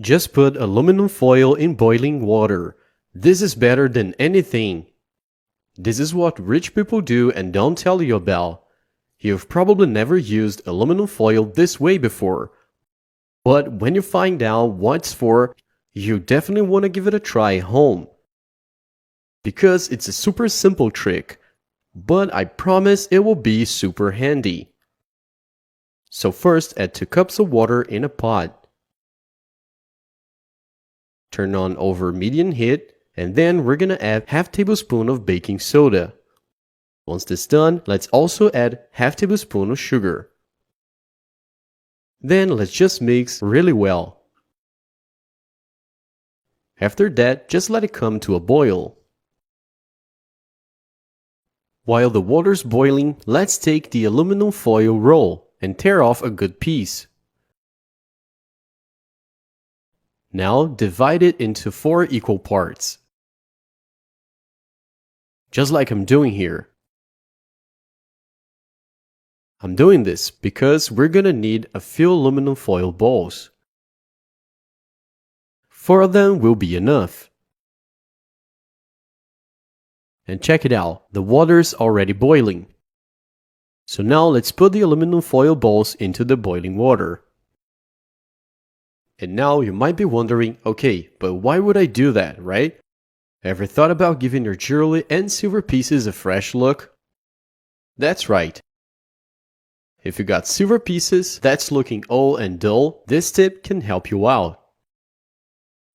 Just put aluminum foil in boiling water. This is better than anything. This is what rich people do and don't tell you about. You've probably never used aluminum foil this way before. But when you find out what it's for, you definitely want to give it a try at home. Because it's a super simple trick, but I promise it will be super handy. So first, add 2 cups of water in a pot. Turn on over medium heat, and then we're gonna add half tablespoon of baking soda. Once this done, let's also add half tablespoon of sugar. Then let's just mix really well. After that, just let it come to a boil. While the water's boiling, let's take the aluminum foil roll and tear off a good piece. Now divide it into 4 equal parts. Just like I'm doing here. I'm doing this because we're gonna need a few aluminum foil balls. 4 of them will be enough. And check it out, the water's already boiling. So now let's put the aluminum foil balls into the boiling water. And now you might be wondering, okay, but why would I do that, right? Ever thought about giving your jewelry and silver pieces a fresh look? That's right. If you got silver pieces that's looking old and dull, this tip can help you out.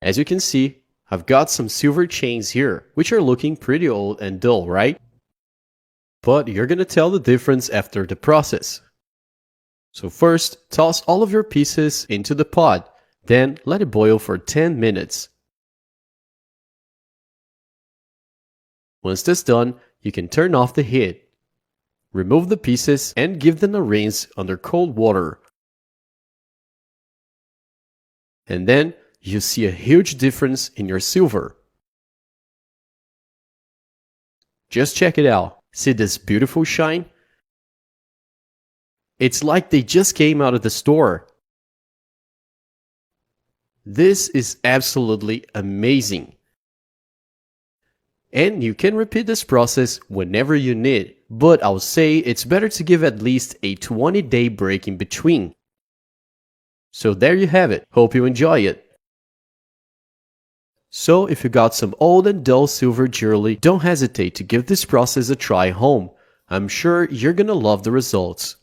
As you can see, I've got some silver chains here, which are looking pretty old and dull, right? But you're gonna tell the difference after the process. So first, toss all of your pieces into the pot. Then let it boil for 10 minutes. Once that's done, you can turn off the heat. Remove the pieces and give them a rinse under cold water. And then you see a huge difference in your silver. Just check it out. See this beautiful shine? It's like they just came out of the store. This is absolutely amazing. And you can repeat this process whenever you need, but I'll say it's better to give at least a 20-day break in between. So there you have it. Hope you enjoy it. So if you got some old and dull silver jewelry, don't hesitate to give this process a try at home. I'm sure you're gonna love the results.